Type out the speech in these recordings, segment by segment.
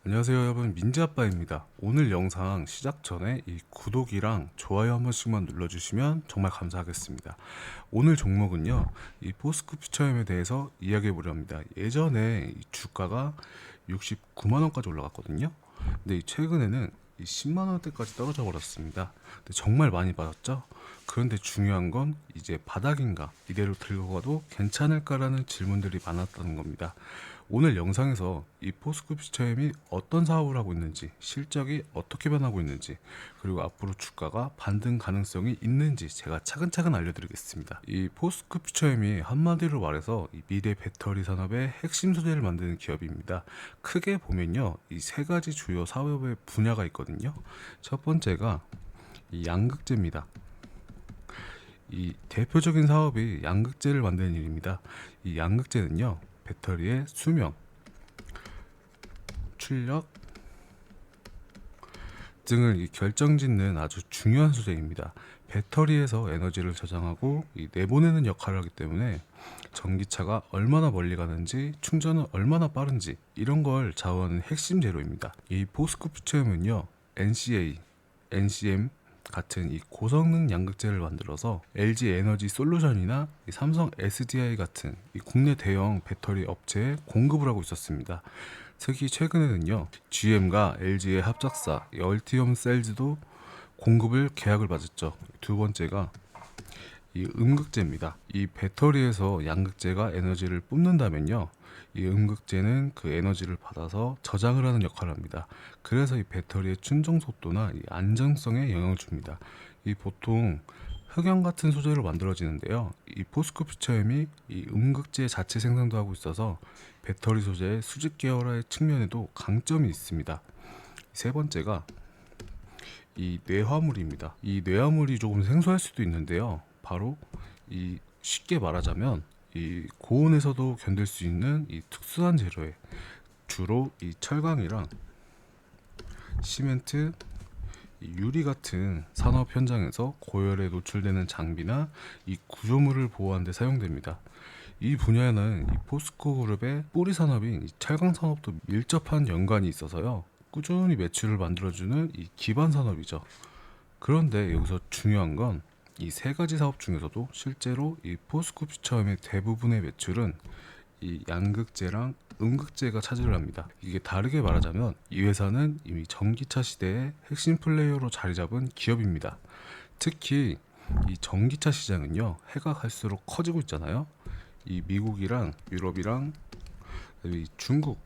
안녕하세요 여러분, 민지아빠입니다. 오늘 영상 시작 전에 이 구독이랑 좋아요 한 번씩만 눌러주시면 정말 감사하겠습니다. 오늘 종목은요, 이 포스코 퓨처엠에 대해서 이야기해 보려 합니다. 예전에 이 주가가 69만원까지 올라갔거든요. 근데 최근에는 이 10만원대까지 떨어져 버렸습니다. 근데 정말 많이 빠졌죠. 그런데 중요한 건 이제 바닥인가, 이대로 들고 가도 괜찮을까라는 질문들이 많았다는 겁니다. 오늘 영상에서 이 포스코 퓨처엠이 어떤 사업을 하고 있는지, 실적이 어떻게 변하고 있는지, 그리고 앞으로 주가가 반등 가능성이 있는지 제가 차근차근 알려드리겠습니다. 이 포스코 퓨처엠이 한마디로 말해서 이 미래 배터리 산업의 핵심 소재를 만드는 기업입니다. 크게 보면요, 이 세 가지 주요 사업의 분야가 있거든요. 첫 번째가 이 양극재입니다. 이 대표적인 사업이 양극재를 만드는 일입니다. 이 양극재는요, 배터리의 수명, 출력 등을 결정짓는 아주 중요한 소재입니다. 배터리에서 에너지를 저장하고 내보내는 역할을 하기 때문에 전기차가 얼마나 멀리 가는지, 충전은 얼마나 빠른지, 이런 걸 좌우하는 핵심 재료입니다. 이 포스코 퓨처엠은요, NCA, NCM 같은 이 고성능 양극재를 만들어서 LG 에너지 솔루션이나 이 삼성 SDI 같은 이 국내 대형 배터리 업체에 공급을 하고 있었습니다. 특히 최근에는요, GM과 LG의 합작사 이 얼티엄 셀즈도 공급을 계약을 받았죠. 두 번째가 이 음극재입니다. 이 배터리에서 양극재가 에너지를 뿜는다면요, 이 음극재는 그 에너지를 받아서 저장을 하는 역할을 합니다. 그래서 이 배터리의 충전 속도나 이 안정성에 영향을 줍니다. 이 보통 흑연 같은 소재로 만들어지는데요, 이 포스코 퓨처엠이 이 음극재 자체 생산도 하고 있어서 배터리 소재의 수직 계열화의 측면에도 강점이 있습니다. 세 번째가 이 뇌화물입니다. 이 뇌화물이 조금 생소할 수도 있는데요, 바로 이 쉽게 말하자면 이 고온에서도 견딜 수 있는 이 특수한 재료에 주로 이 철강이랑 시멘트, 유리 같은 산업 현장에서 고열에 노출되는 장비나 이 구조물을 보호하는 데 사용됩니다. 이 분야는 이 포스코 그룹의 뿌리 산업인 이 철강 산업도 밀접한 연관이 있어서요, 꾸준히 매출을 만들어주는 이 기반 산업이죠. 그런데 여기서 중요한 건 이 세 가지 사업 중에서도 실제로 이 포스코 퓨처엠의 대부분의 매출은 이 양극재랑 음극재가 차지를 합니다. 이게 다르게 말하자면 이 회사는 이미 전기차 시대의 핵심 플레이어로 자리 잡은 기업입니다. 특히 이 전기차 시장은요, 해가 갈수록 커지고 있잖아요. 이 미국이랑 유럽이랑 이 중국,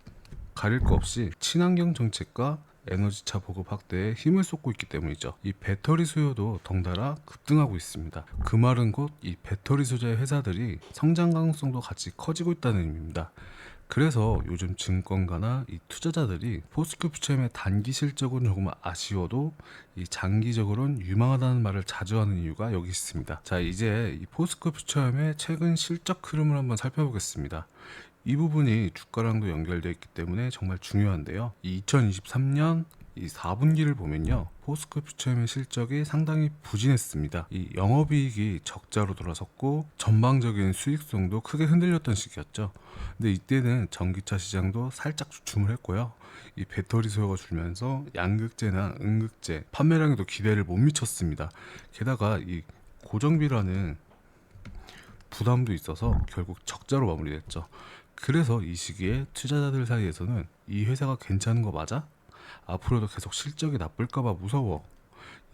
가릴 거 없이 친환경 정책과 에너지차 보급 확대에 힘을 쏟고 있기 때문이죠. 이 배터리 수요도 덩달아 급등하고 있습니다. 그 말은 곧 이 배터리 소재 회사들이 성장 가능성도 같이 커지고 있다는 의미입니다. 그래서 요즘 증권가나 이 투자자들이 포스코 퓨처엠의 단기 실적은 조금 아쉬워도 이 장기적으로는 유망하다는 말을 자주 하는 이유가 여기 있습니다. 자, 이제 이 포스코 퓨처엠의 최근 실적 흐름을 한번 살펴보겠습니다. 이 부분이 주가랑도 연결되어 있기 때문에 정말 중요한데요. 이 2023년 이 4분기를 보면요, 포스코 퓨처엠의 실적이 상당히 부진했습니다. 이 영업이익이 적자로 돌아섰고 전방적인 수익성도 크게 흔들렸던 시기였죠. 근데 이때는 전기차 시장도 살짝 주춤을 했고요, 이 배터리 수요가 줄면서 양극재나 음극재 판매량에도 기대를 못 미쳤습니다. 게다가 이 고정비라는 부담도 있어서 결국 적자로 마무리됐죠. 그래서 이 시기에 투자자들 사이에서는 이 회사가 괜찮은 거 맞아? 앞으로도 계속 실적이 나쁠까봐 무서워,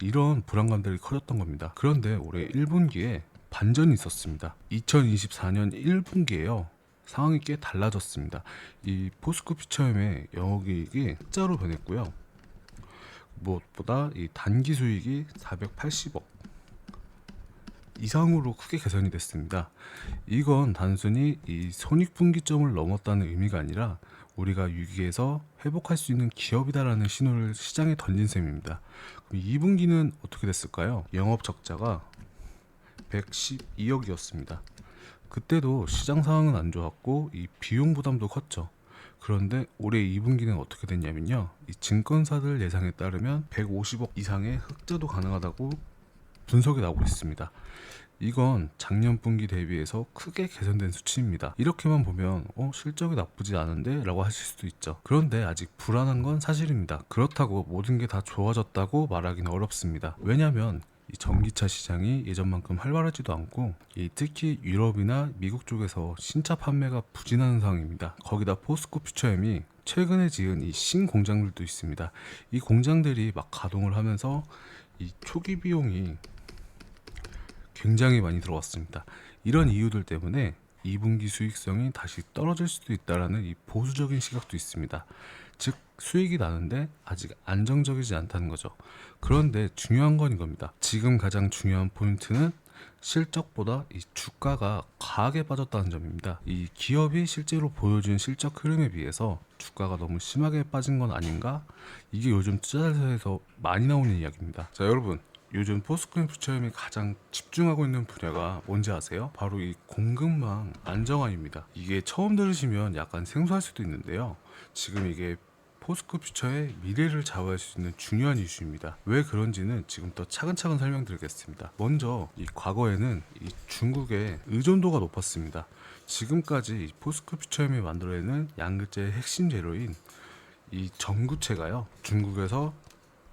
이런 불안감들이 커졌던 겁니다. 그런데 올해 1분기에 반전이 있었습니다. 2024년 1분기에요, 상황이 꽤 달라졌습니다. 이 포스코 퓨처엠의 영업이익이 흑자로 변했고요, 무엇보다 이 단기 수익이 480억 이상으로 크게 개선이 됐습니다. 이건 단순히 이 손익분기점을 넘었다는 의미가 아니라 우리가 위기에서 회복할 수 있는 기업이다라는 신호를 시장에 던진 셈입니다. 그럼 2분기는 어떻게 됐을까요? 영업 적자가 112억이었습니다. 그때도 시장 상황은 안 좋았고 이 비용 부담도 컸죠. 그런데 올해 2분기는 어떻게 됐냐면요, 이 증권사들 예상에 따르면 150억 이상의 흑자도 가능하다고 분석이 나오고 있습니다. 이건 작년 분기 대비해서 크게 개선된 수치입니다. 이렇게만 보면 실적이 나쁘지 않은데 라고 하실 수도 있죠. 그런데 아직 불안한 건 사실입니다. 그렇다고 모든 게 다 좋아졌다고 말하기는 어렵습니다. 왜냐하면 이 전기차 시장이 예전만큼 활발하지도 않고 특히 유럽이나 미국 쪽에서 신차 판매가 부진하는 상황입니다. 거기다 포스코 퓨처엠이 최근에 지은 이 신공장들도 있습니다. 이 공장들이 막 가동을 하면서 이 초기 비용이 굉장히 많이 들어왔습니다. 이런 이유들 때문에 2분기 수익성이 다시 떨어질 수도 있다라는 이 보수적인 시각도 있습니다. 즉 수익이 나는데 아직 안정적이지 않다는 거죠. 그런데 중요한 건 이겁니다. 지금 가장 중요한 포인트는 실적보다 이 주가가 과하게 빠졌다는 점입니다. 이 기업이 실제로 보여준 실적 흐름에 비해서 주가가 너무 심하게 빠진 건 아닌가? 이게 요즘 투자자에서 많이 나오는 이야기입니다. 자, 여러분, 요즘 포스코인프처엠이 가장 집중하고 있는 분야가 뭔지 아세요? 바로 이 공급망 안정화입니다. 이게 처음 들으시면 약간 생소할 수도 있는데요. 지금 이게 포스코 퓨처의 미래를 좌우할 수 있는 중요한 이슈입니다. 왜 그런지는 지금부터 차근차근 설명드리겠습니다. 먼저 이 과거에는 이 중국의 의존도가 높았습니다. 지금까지 포스코 퓨처엠이 만들어내는 양극재의 핵심 재료인 이 전구체가요, 중국에서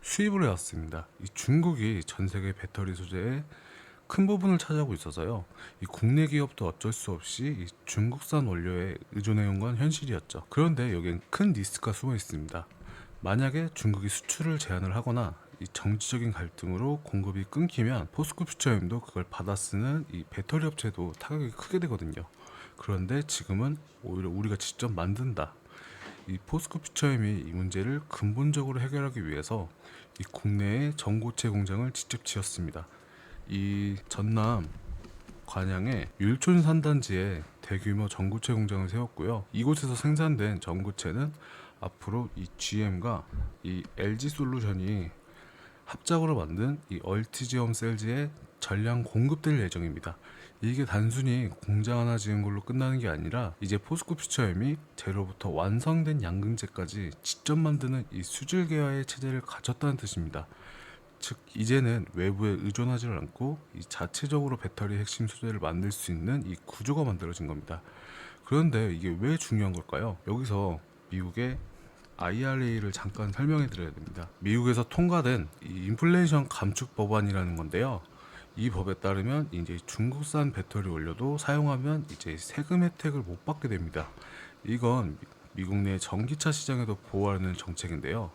수입을 해왔습니다. 이 중국이 전 세계 배터리 소재의 큰 부분을 차지하고 있어서요. 이 국내 기업도 어쩔 수 없이 이 중국산 원료에 의존해온 건 현실이었죠. 그런데 여기엔 큰 리스크가 숨어 있습니다. 만약에 중국이 수출을 제한을 하거나 이 정치적인 갈등으로 공급이 끊기면 포스코 퓨처엠도 그걸 받아 쓰는 이 배터리 업체도 타격이 크게 되거든요. 그런데 지금은 오히려 우리가 직접 만든다. 이 포스코 퓨처엠이 이 문제를 근본적으로 해결하기 위해서 이 국내에 전고체 공장을 직접 지었습니다. 이 전남 관양의 율촌 산단지에 대규모 전구체 공장을 세웠고요. 이곳에서 생산된 전구체는 앞으로 이 GM과 이 LG솔루션이 합작으로 만든 이 얼티지엄 셀즈에 전량 공급될 예정입니다. 이게 단순히 공장 하나 지은 걸로 끝나는 게 아니라 이제 포스코 퓨처엠이 재료부터 완성된 양극재까지 직접 만드는 이 수질 계화의 체제를 갖췄다는 뜻입니다. 즉 이제는 외부에 의존하지를 않고 이 자체적으로 배터리 핵심 소재를 만들 수 있는 이 구조가 만들어진 겁니다. 그런데 이게 왜 중요한 걸까요? 여기서 미국의 IRA를 잠깐 설명해 드려야 됩니다. 미국에서 통과된 이 인플레이션 감축 법안이라는 건데요. 이 법에 따르면 이제 중국산 배터리 원료도 사용하면 이제 세금 혜택을 못 받게 됩니다. 이건 미국 내 전기차 시장에도 보호하는 정책인데요.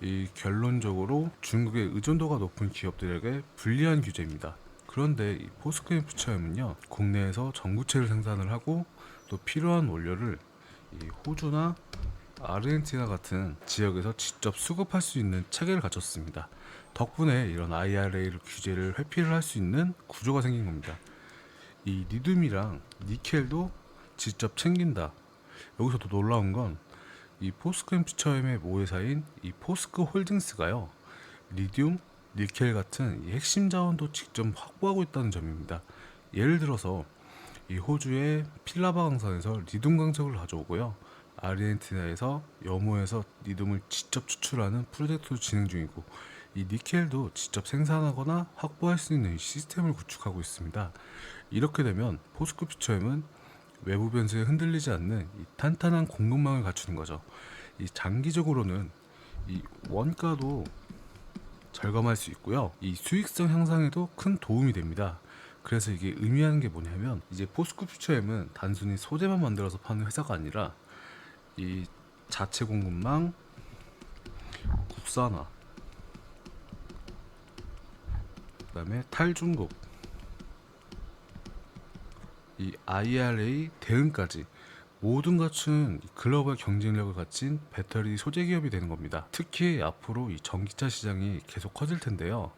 이 결론적으로 중국의 의존도가 높은 기업들에게 불리한 규제입니다. 그런데 이 포스코인프처엠은요, 국내에서 전구체를 생산을 하고 또 필요한 원료를 이 호주나 아르헨티나 같은 지역에서 직접 수급할 수 있는 체계를 갖췄습니다. 덕분에 이런 IRA 규제를 회피를 할 수 있는 구조가 생긴 겁니다. 이 리튬이랑 니켈도 직접 챙긴다. 여기서 더 놀라운 건 이 포스코인프처엠의 모회사인 이 포스코 홀딩스가요, 리튬, 니켈 같은 이 핵심 자원도 직접 확보하고 있다는 점입니다. 예를 들어서 이 호주의 필라바 강산에서 리튬 강석을 가져오고요, 아르헨티나에서 여모에서 리튬을 직접 추출하는 프로젝트도 진행 중이고, 이 니켈도 직접 생산하거나 확보할 수 있는 시스템을 구축하고 있습니다. 이렇게 되면 포스코 퓨처엠은 외부 변수에 흔들리지 않는 이 탄탄한 공급망을 갖추는 거죠. 이 장기적으로는 이 원가도 절감할 수 있고요, 이 수익성 향상에도 큰 도움이 됩니다. 그래서 이게 의미하는 게 뭐냐면, 이제 포스코 퓨처엠은 단순히 소재만 만들어서 파는 회사가 아니라 이 자체 공급망, 국산화, 그다음에 탈중국, 이 IRA 대응까지 모든 갖춘 글로벌 경쟁력을 갖춘 배터리 소재 기업이 되는 겁니다. 특히 앞으로 이 전기차 시장이 계속 커질 텐데요.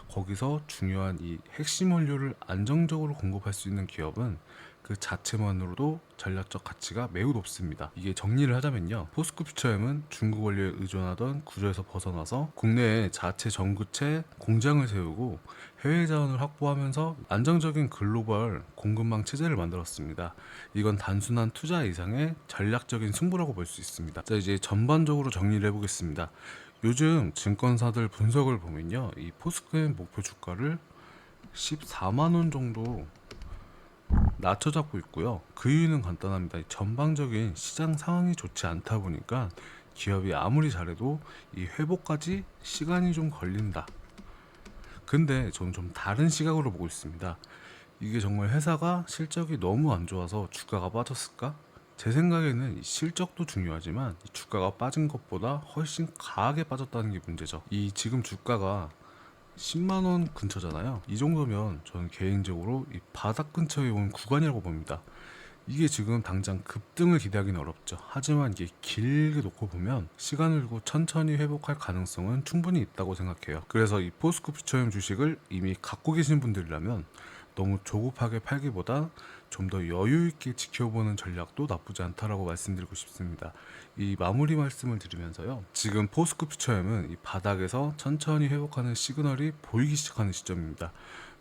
거기서 중요한 이 핵심 원료를 안정적으로 공급할 수 있는 기업은 그 자체만으로도 전략적 가치가 매우 높습니다. 이게 정리를 하자면요, 포스코 퓨처엠은 중국 원료에 의존하던 구조에서 벗어나서 국내에 자체 전구체 공장을 세우고 해외 자원을 확보하면서 안정적인 글로벌 공급망 체제를 만들었습니다. 이건 단순한 투자 이상의 전략적인 승부라고 볼 수 있습니다. 자, 이제 전반적으로 정리를 해보겠습니다. 요즘 증권사들 분석을 보면요, 이 포스코의 목표 주가를 14만 원 정도 낮춰 잡고 있고요. 그 이유는 간단합니다. 전방적인 시장 상황이 좋지 않다 보니까 기업이 아무리 잘해도 이 회복까지 시간이 좀 걸린다. 근데 저는 좀 다른 시각으로 보고 있습니다. 이게 정말 회사가 실적이 너무 안 좋아서 주가가 빠졌을까? 제 생각에는 이 실적도 중요하지만 이 주가가 빠진 것보다 훨씬 강하게 빠졌다는 게 문제죠. 이 지금 주가가 10만 원 근처잖아요. 이 정도면 저는 개인적으로 이 바닥 근처에 온 구간이라고 봅니다. 이게 지금 당장 급등을 기대하기는 어렵죠. 하지만 이게 길게 놓고 보면 시간을 두고 천천히 회복할 가능성은 충분히 있다고 생각해요. 그래서 이 포스코 퓨처형 주식을 이미 갖고 계신 분들이라면 너무 조급하게 팔기보다 좀 더 여유 있게 지켜보는 전략도 나쁘지 않다라고 말씀드리고 싶습니다. 이 마무리 말씀을 드리면서요. 지금 포스코 퓨처형은 이 바닥에서 천천히 회복하는 시그널이 보이기 시작하는 시점입니다.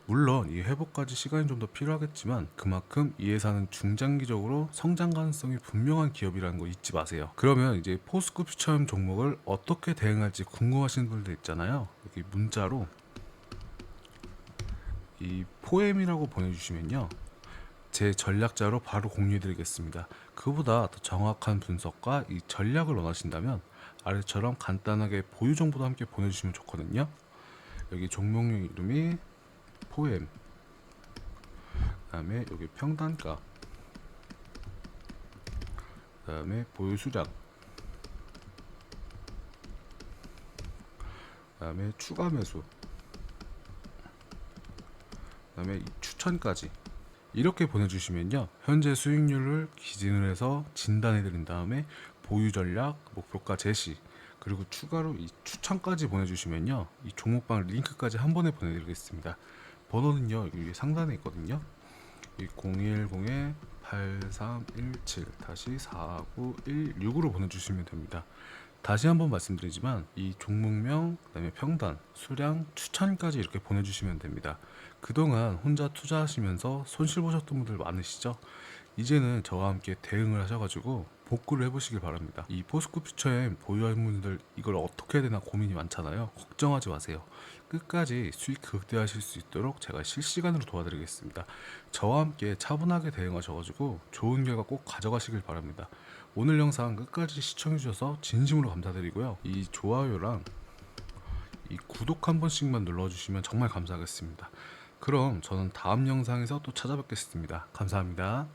물론 이 회복까지 시간이 좀 더 필요하겠지만 그만큼 이 회사는 중장기적으로 성장 가능성이 분명한 기업이라는 거 잊지 마세요. 그러면 이제 포스코 퓨처형 종목을 어떻게 대응할지 궁금하신 분들 있잖아요. 여기 문자로 이 포엠이라고 보내주시면요, 제 전략자로 바로 공유해드리겠습니다. 그보다 더 정확한 분석과 이 전략을 원하신다면 아래처럼 간단하게 보유 정보도 함께 보내주시면 좋거든요. 여기 종목명 이름이 포엠, 그다음에 여기 평단가, 그다음에 보유 수량, 그다음에 추가 매수, 그다음에 이 추천까지 이렇게 보내주시면요, 현재 수익률을 기준으로 해서 진단해 드린 다음에 보유 전략, 목표가 제시, 그리고 추가로 이 추천까지 보내주시면요, 이 종목방 링크까지 한 번에 보내드리겠습니다. 번호는요 여기 위에 상단에 있거든요. 이 010-8317-4916으로 보내주시면 됩니다. 다시 한번 말씀드리지만 이 종목명, 그다음에 평단, 수량, 추천까지 이렇게 보내주시면 됩니다. 그동안 혼자 투자하시면서 손실 보셨던 분들 많으시죠? 이제는 저와 함께 대응을 하셔가지고 복구를 해보시길 바랍니다. 이 포스코 퓨처엠 보유하는 분들 이걸 어떻게 해야 되나 고민이 많잖아요. 걱정하지 마세요. 끝까지 수익 극대화하실 수 있도록 제가 실시간으로 도와드리겠습니다. 저와 함께 차분하게 대응하셔가지고 좋은 결과 꼭 가져가시길 바랍니다. 오늘 영상 끝까지 시청해주셔서 진심으로 감사드리고요. 이 좋아요랑 이 구독 한 번씩만 눌러주시면 정말 감사하겠습니다. 그럼 저는 다음 영상에서 또 찾아뵙겠습니다. 감사합니다.